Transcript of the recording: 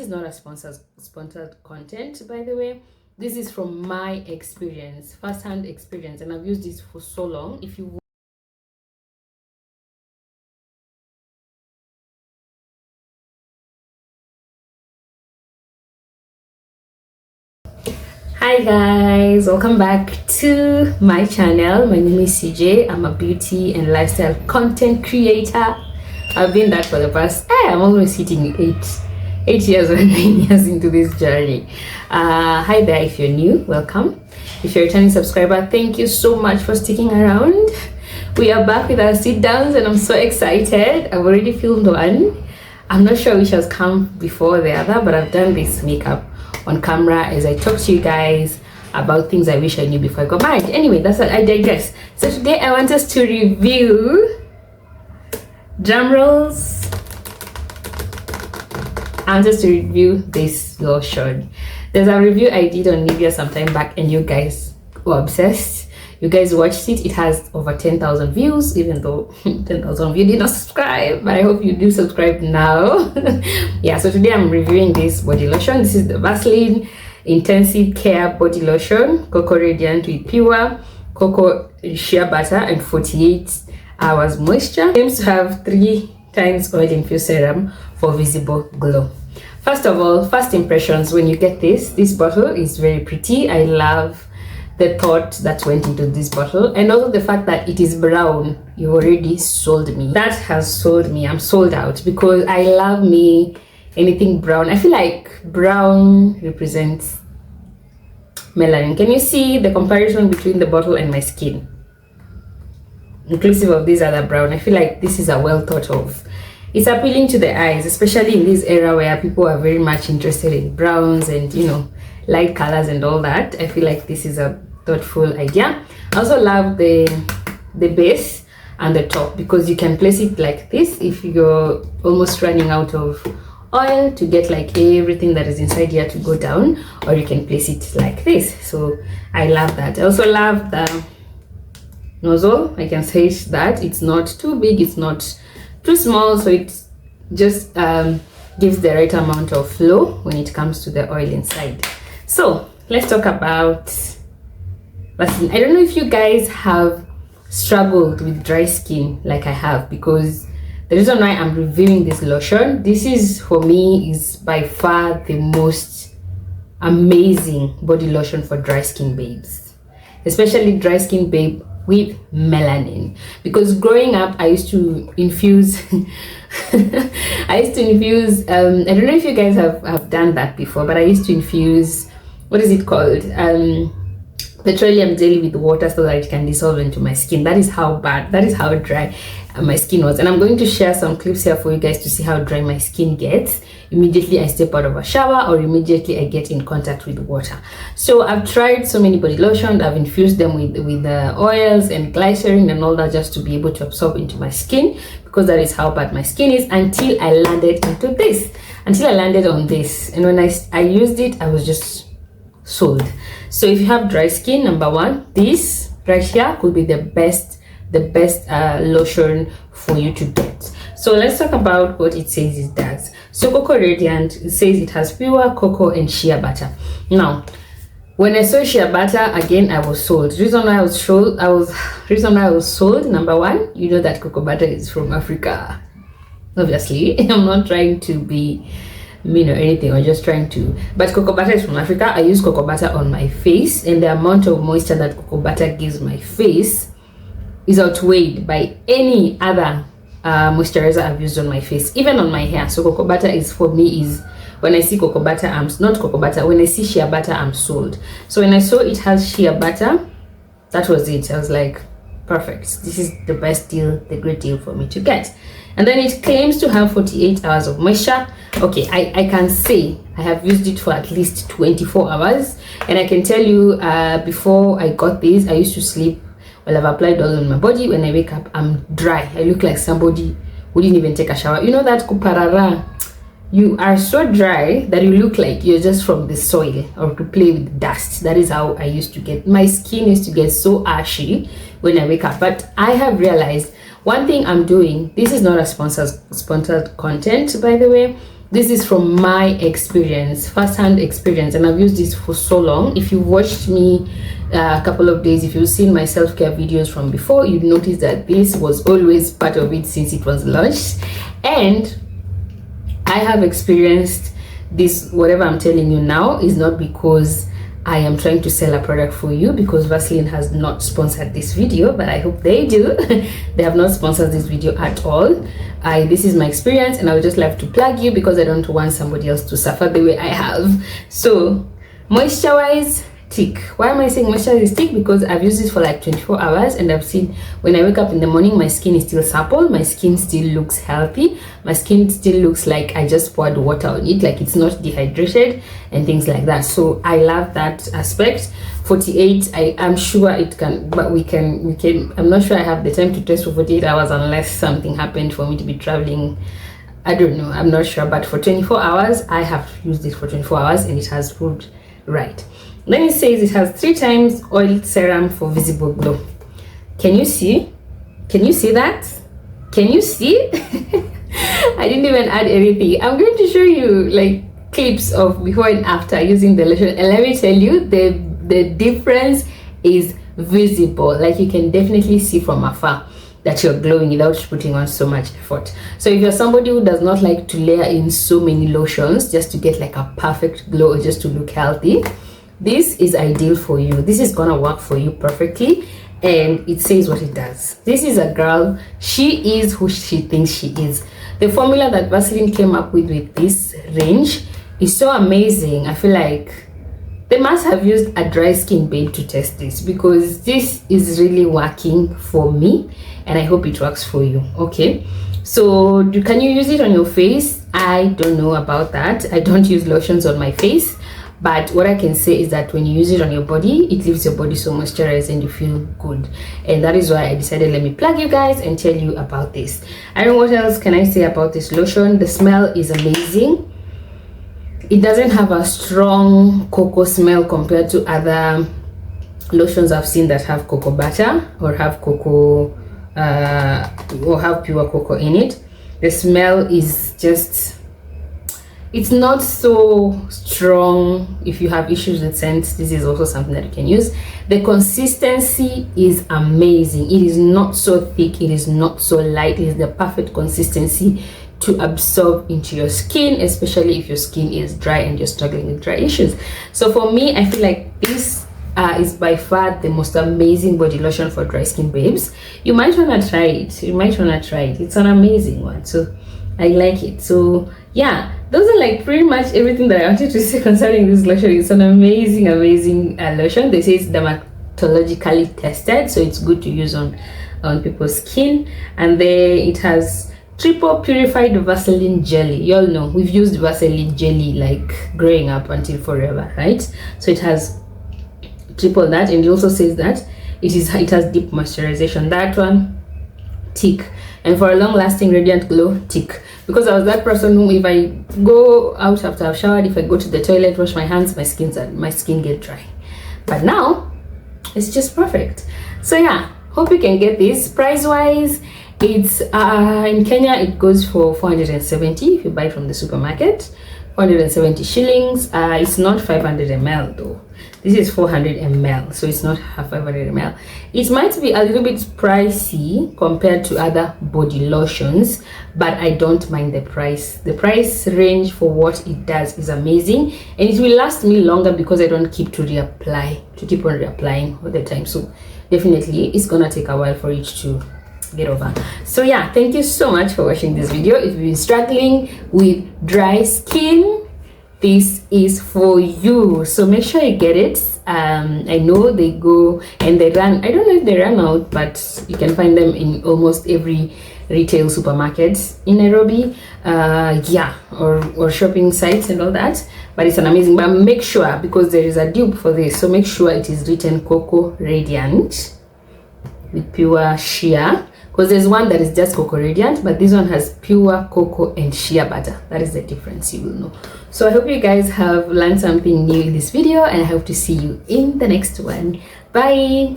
is not a sponsored content, by the way. This is from my experience, first-hand experience, and I've used this for so long. If you Hi guys, welcome back to my channel. My name is CJ. I'm a beauty and lifestyle content creator. I've been that for the past I'm almost hitting 8 years or 9 years into this journey. Hi there, if you're new, welcome. If you're a returning subscriber, thank you so much for sticking around. We are back with our sit downs and I'm so excited. I've already filmed one. I'm not sure which has come before the other, but I've done this makeup on camera as I talk to you guys about things I wish I knew before I got married. Anyway, that's what I digress. So today I want us to review, drum rolls, I want us to review this lotion. There's a review I did on Nivea some time back and you guys were obsessed. You guys watched it. It has over 10,000 views, even though 10,000 of you did not subscribe, but I hope you do subscribe now. Yeah, so today I'm reviewing this body lotion. This is the Vaseline Intensive Care Body Lotion, Cocoa Radiant with pure cocoa shea butter and 48 hours moisture. It aims to have 3 times oil infused serum for visible glow. First of all, first impressions when you get this bottle is very pretty. I love the thought that went into this bottle, and also the fact that it is brown. You already sold me. That has sold me. I'm sold out because I love me anything brown. I feel like brown represents melanin. Can you see the comparison between the bottle and my skin, inclusive of this other brown? I feel like this is a well thought of. It's appealing to the eyes, especially in this era where people are very much interested in browns and, you know, light colors and all that. I feel like this is a thoughtful idea. I also love the base and the top because you can place it like this if you're almost running out of oil, to get like everything that is inside here to go down, or you can place it like this. So I love that. I also love the nozzle. I can say that it's not too big, it's not too small, so it just gives the right amount of flow when it comes to the oil inside. So let's talk about Vaseline. I don't know if you guys have struggled with dry skin like I have, because the reason why I'm reviewing this lotion, this is for me is by far the most amazing body lotion for dry skin babes, especially dry skin babe with melanin. Because growing up I used to infuse I don't know if you guys have done that before, but I used to infuse, what is it called, petroleum jelly with water so that it can dissolve into my skin. That is how bad, that is how dry my skin was. And I'm going to share some clips here for you guys to see how dry my skin gets immediately I step out of a shower or immediately I get in contact with water. So I've tried so many body lotions. I've infused them with the oils and glycerin and all that just to be able to absorb into my skin, because that is how bad my skin is, until I landed into this, until I landed on this. And when I used it, I was just sold. So if you have dry skin, number one, this right here could be the best lotion for you to get. So let's talk about what it says it does. So Cocoa Radiant, it says it has pure cocoa and shea butter. Now when I saw shea butter, again I was sold. Reason why I was sold, number one, you know that cocoa butter is from Africa, obviously. I'm not trying to be mean or anything, or just trying to, but cocoa butter is from Africa. I use cocoa butter on my face, and the amount of moisture that cocoa butter gives my face is outweighed by any other moisturizer I've used on my face, even on my hair. So cocoa butter is, for me, is when I see cocoa butter, when I see shea butter, I'm sold. So when I saw it has shea butter, that was it. I was like, perfect, this is the best deal, the great deal for me to get. And then it claims to have 48 hours of moisture. Okay, I can say I have used it for at least 24 hours, and I can tell you, before I got this, I used to sleep while I've applied oil on my body. When I wake up, I'm dry. I look like somebody who didn't even take a shower. You know that kuparara, you are so dry that you look like you're just from the soil or to play with dust. That is how I used to get. My skin used to get so ashy when I wake up. But I have realized one thing I'm doing, this is not a sponsored content, by the way. This is from my experience, first-hand experience, and I've used this for so long. If you watched me a couple of days, if you've seen my self-care videos from before, you'd notice that this was always part of it since it was launched. And I have experienced this. Whatever I'm telling you now is not because I am trying to sell a product for you, because Vaseline has not sponsored this video, but I hope they do. They have not sponsored this video at all. This is my experience, and I would just like to plug you because I don't want somebody else to suffer the way I have. So moisture wise, tick. Why am I saying moisturize is tick? Because I've used this for like 24 hours, and I've seen when I wake up in the morning, my skin is still supple, my skin still looks healthy, my skin still looks like I just poured water on it, like it's not dehydrated and things like that. So I love that aspect. 48, I'm sure it can, but we can I'm not sure I have the time to test for 48 hours unless something happened for me to be traveling. I don't know, I'm not sure, but for 24 hours I have used it for 24 hours and it has proved right. Then it says it has 3 times oil serum for visible glow. Can you see? Can you see that? Can you see? I didn't even add anything. I'm going to show you like clips of before and after using the lotion, and let me tell you, the difference is visible. Like you can definitely see from afar that you're glowing without putting on so much effort. So if you're somebody who does not like to layer in so many lotions just to get like a perfect glow or just to look healthy, this is ideal for you. This is gonna work for you perfectly, and it says what it does. This is a girl, she is who she thinks she is. The formula that Vaseline came up with this range is so amazing. I feel like they must have used a dry skin babe to test this, because this is really working for me, and I hope it works for you. Okay, so can you use it on your face? I don't know about that. I don't use lotions on my face, but what I can say is that when you use it on your body, it leaves your body so moisturized and you feel good. And that is why I decided, let me plug you guys and tell you about this. I don't know what else can I say about this lotion. The smell is amazing. It doesn't have a strong cocoa smell compared to other lotions I've seen that have cocoa butter or have cocoa or have pure cocoa in it. The smell is just, it's not so strong. If you have issues with scents, this is also something that you can use. The consistency is amazing. It is not so thick, it is not so light. It is the perfect consistency to absorb into your skin, especially if your skin is dry and you're struggling with dry issues. So for me, I feel like this is by far the most amazing body lotion for dry skin babes. You might want to try it. You might want to try it. It's an amazing one. So I like it. So yeah, those are like pretty much everything that I wanted to say concerning this lotion. It's an amazing lotion. They say it's dermatologically tested, so it's good to use on people's skin. And then it has triple purified Vaseline jelly. You all know we've used Vaseline jelly like growing up until forever, right? So it has triple that, and it also says that it has deep moisturization. That one, tick. And for a long lasting radiant glow, tick. Because I was that person who, if I go out after I've showered, if I go to the toilet, wash my hands, my skin get dry. But now it's just perfect. So yeah, hope you can get this. Price wise, it's in Kenya it goes for 470 if you buy from the supermarket. 470 shillings. It's not 500 ml though. This is 400 ml, so it's not 500 ml. It might be a little bit pricey compared to other body lotions, but I don't mind the price. The price range for what it does is amazing, and it will last me longer because I don't keep to keep on reapplying all the time. So definitely it's gonna take a while for it to get over. So yeah, thank you so much for watching this video. If you've been struggling with dry skin, this is for you. So make sure you get it. I know they go and they run, I don't know if they run out, but you can find them in almost every retail supermarket in Nairobi, yeah, or shopping sites and all that. But it's an amazing, but make sure, because there is a dupe for this, so make sure it is written Cocoa Radiant with pure sheer, because there's one that is just Cocoa Radiant, but this one has pure cocoa and shea butter. That is the difference, you will know. So I hope you guys have learned something new in this video, and I hope to see you in the next one. Bye.